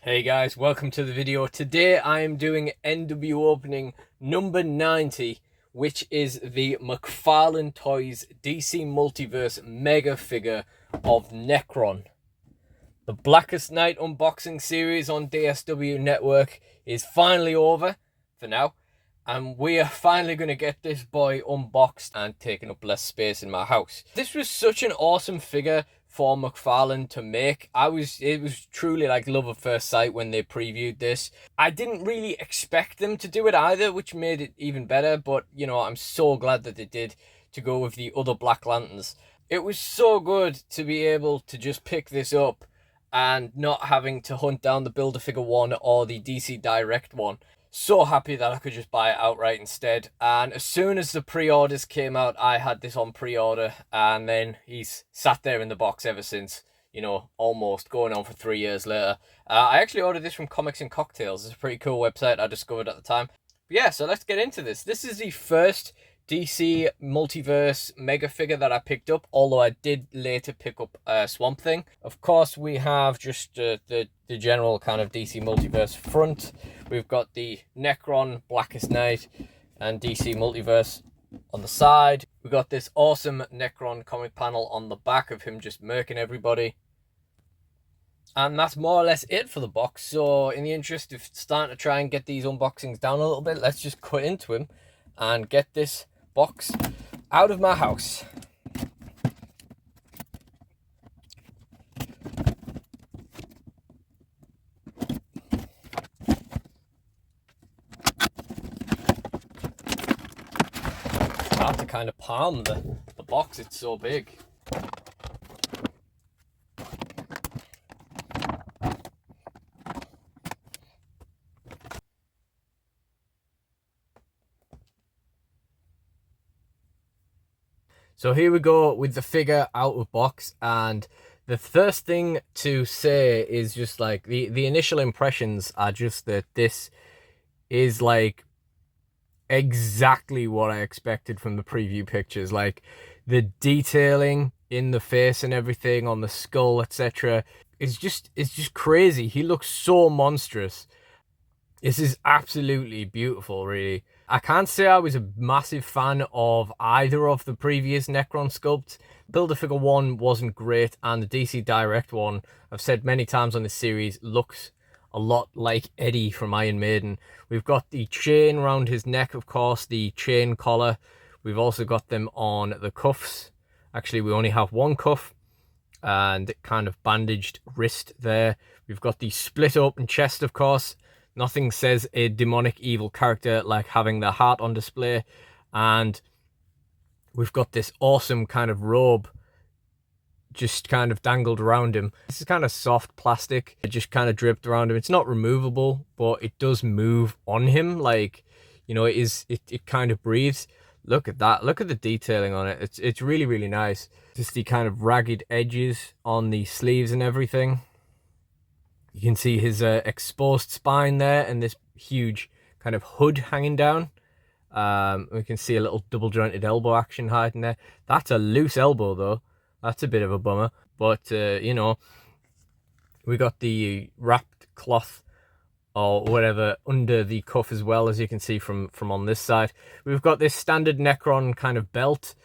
Hey guys, welcome to the video. Today I am doing NWOpening number 90, which is the McFarlane Toys DC Multiverse mega figure of Nekron. The Blackest Night unboxing series on DSW Network is finally over for now, and we are finally going to get this boy unboxed and taking up less space in my house. This was such an awesome figure for McFarlane to make. It was truly like love at first sight when they previewed this. I didn't really expect them to do it either, which made it even better, but you know, I'm so glad that they did, to go with the other Black Lanterns. It was so good to be able to just pick this up and not having to hunt down the Build-A-Figure one or the DC Direct one. So happy that I could just buy it outright instead. And as soon as the pre-orders came out, I had this on pre-order, and then he's sat there in the box ever since, you know, almost going on for 3 years later. I actually ordered this from Comics and Cocktails. It's a pretty cool website I discovered at the time. But yeah, so let's get into this. This is the first DC Multiverse mega figure that I picked up, although I did later pick up Swamp Thing. Of course, we have just the general kind of DC Multiverse front. We've got the Nekron, Blackest Night, and DC Multiverse on the side. We've got this awesome Nekron comic panel on the back of him just murking everybody. And that's more or less it for the box. So in the interest of starting to try and get these unboxings down a little bit, let's just cut into him and get this box out of my house. It's hard to kind of palm the box, it's so big. So here we go with the figure out of box, and the first thing to say is just like the initial impressions are just that this is like exactly what I expected from the preview pictures. Like the detailing in the face and everything on the skull, etc. It's just crazy. He looks so monstrous. This is absolutely beautiful, really. I can't say I was a massive fan of either of the previous Nekron sculpts. Build-A-Figure 1 wasn't great, and the DC Direct one, I've said many times on this series, looks a lot like Eddie from Iron Maiden. We've got the chain around his neck, of course, the chain collar. We've also got them on the cuffs. Actually, we only have one cuff, and kind of bandaged wrist there. We've got the split open chest, of course. Nothing says a demonic evil character like having the heart on display. And we've got this awesome kind of robe just kind of dangled around him. This is kind of soft plastic. It just kind of draped around him. It's not removable, but it does move on him. Like, you know, it kind of breathes. Look at that. Look at the detailing on it. It's really, really nice. Just the kind of ragged edges on the sleeves and everything. You can see his exposed spine there and this huge kind of hood hanging down. We can see a little double jointed elbow action hiding there. That's a loose elbow though. That's a bit of a bummer. But, you know, we got the wrapped cloth or whatever under the cuff as well, as you can see from on this side. We've got this standard Nekron kind of belt.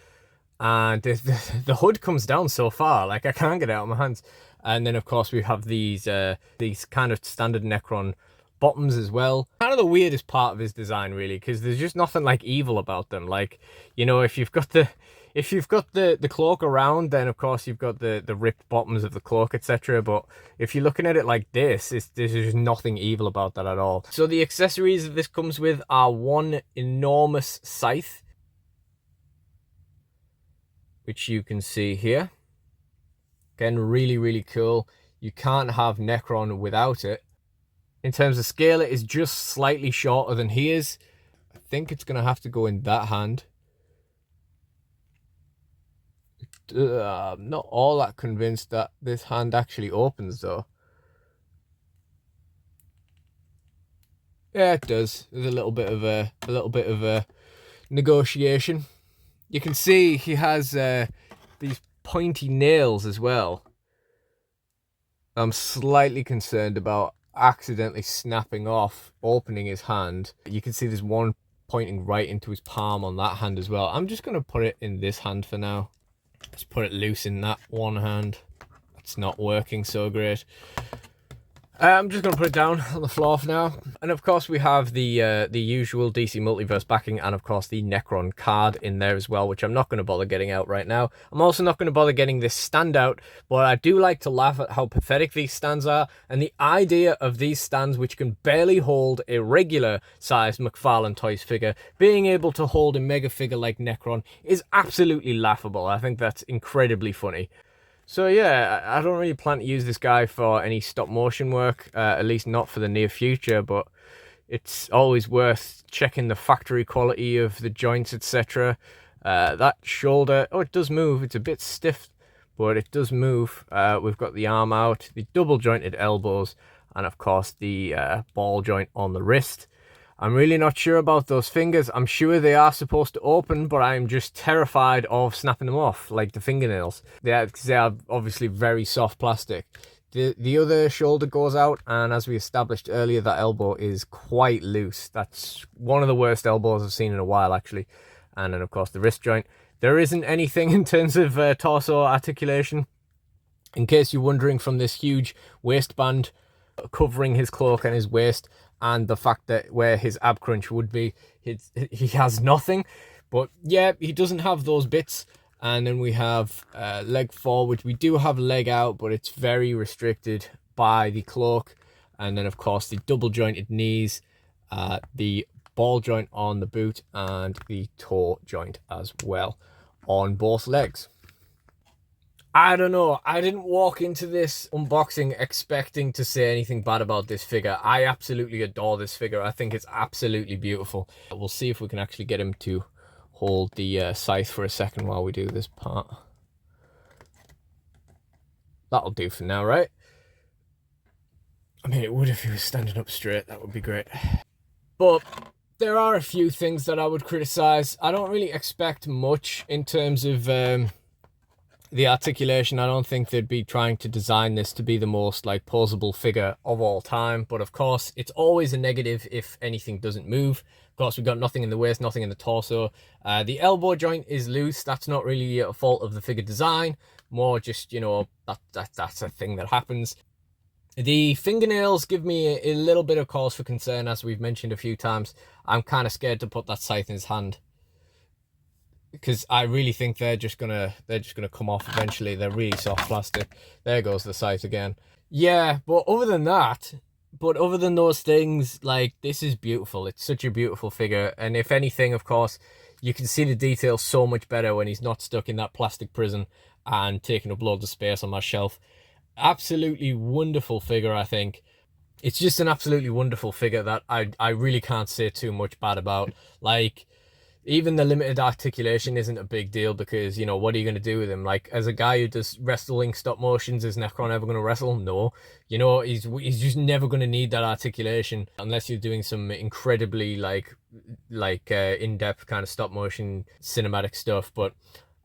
And the hood comes down so far, like I can't get it out of my hands. And then, of course, we have these kind of standard Nekron bottoms as well. Kind of the weirdest part of his design, really, because there's just nothing like evil about them. Like, you know, if you've got the cloak around, then of course you've got the ripped bottoms of the cloak, etc. But if you're looking at it like this, there's just nothing evil about that at all. So the accessories that this comes with are one enormous scythe, which you can see here. Again, really, really cool. You can't have Nekron without it. In terms of scale, it is just slightly shorter than he is. I think it's going to have to go in that hand. I'm not all that convinced that this hand actually opens, though. Yeah, it does. There's a little bit of a negotiation. You can see he has these pointy nails as well. I'm slightly concerned about accidentally snapping off, opening his hand. You can see there's one pointing right into his palm on that hand as well. I'm just going to put it in this hand for now. Just put it loose in that one hand. It's not working so great. I'm just going to put it down on the floor for now. And of course we have the usual DC Multiverse backing, and of course the Nekron card in there as well, which I'm not going to bother getting out right now. I'm also not going to bother getting this stand out, but I do like to laugh at how pathetic these stands are, and the idea of these stands, which can barely hold a regular sized McFarlane Toys figure, being able to hold a mega figure like Nekron is absolutely laughable. I think that's incredibly funny. So yeah, I don't really plan to use this guy for any stop motion work, at least not for the near future, but it's always worth checking the factory quality of the joints, etc. That shoulder, oh, it does move. It's a bit stiff, but it does move. We've got the arm out, the double jointed elbows, and of course the ball joint on the wrist. I'm really not sure about those fingers. I'm sure they are supposed to open, but I'm just terrified of snapping them off, like the fingernails. Because they are obviously very soft plastic. The other shoulder goes out, and as we established earlier, that elbow is quite loose. That's one of the worst elbows I've seen in a while, actually. And then, of course, the wrist joint. There isn't anything in terms of torso articulation. In case you're wondering, from this huge waistband covering his cloak and his waist, and the fact that where his ab crunch would be, he has nothing. But yeah, he doesn't have those bits. And then we have leg forward. We do have leg out, but it's very restricted by the cloak. And then, of course, the double jointed knees, the ball joint on the boot, and the toe joint as well on both legs. I don't know. I didn't walk into this unboxing expecting to say anything bad about this figure. I absolutely adore this figure. I think it's absolutely beautiful. We'll see if we can actually get him to hold the scythe for a second while we do this part. That'll do for now, right? I mean, it would if he was standing up straight. That would be great. But there are a few things that I would criticize. I don't really expect much in terms of the articulation. I don't think they'd be trying to design this to be the most like posable figure of all time, but of course it's always a negative if anything doesn't move. Of course, we've got nothing in the waist, nothing in the torso. The elbow joint is loose. That's not really a fault of the figure design, more just, you know, that's a thing that happens. The fingernails give me a little bit of cause for concern, as we've mentioned a few times. I'm kind of scared to put that scythe in his hand, because I really think they're just gonna come off eventually. They're really soft plastic. There goes the scythe again. Yeah, but other than those things, like, this is beautiful. It's such a beautiful figure, and if anything, of course, you can see the details so much better when he's not stuck in that plastic prison and taking up loads of space on my shelf. Absolutely wonderful figure, I think. It's just an absolutely wonderful figure that I really can't say too much bad about. Like, even the limited articulation isn't a big deal, because, you know, what are you going to do with him? Like, as a guy who does wrestling stop motions, is Nekron ever going to wrestle? No. You know, he's just never going to need that articulation unless you're doing some incredibly like in-depth kind of stop motion cinematic stuff. But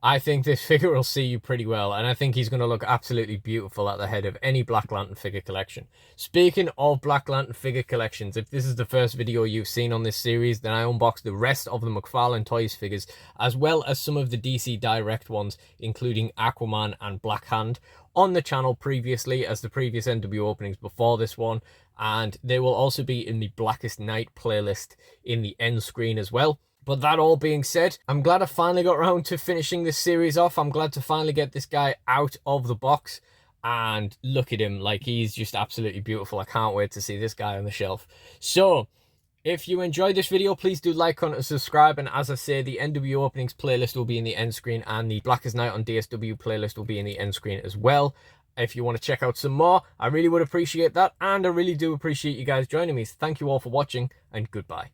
I think this figure will see you pretty well, and I think he's going to look absolutely beautiful at the head of any Black Lantern figure collection. Speaking of Black Lantern figure collections, if this is the first video you've seen on this series, then I unboxed the rest of the McFarlane Toys figures, as well as some of the DC Direct ones, including Aquaman and Black Hand, on the channel previously as the previous NW openings before this one, and they will also be in the Blackest Night playlist in the end screen as well. But that all being said, I'm glad I finally got around to finishing this series off. I'm glad to finally get this guy out of the box. And look at him, like, he's just absolutely beautiful. I can't wait to see this guy on the shelf. So, if you enjoyed this video, please do like, comment, and subscribe. And as I say, the NW openings playlist will be in the end screen, and the Blackest Night on DSW playlist will be in the end screen as well. If you want to check out some more, I really would appreciate that. And I really do appreciate you guys joining me. So thank you all for watching, and goodbye.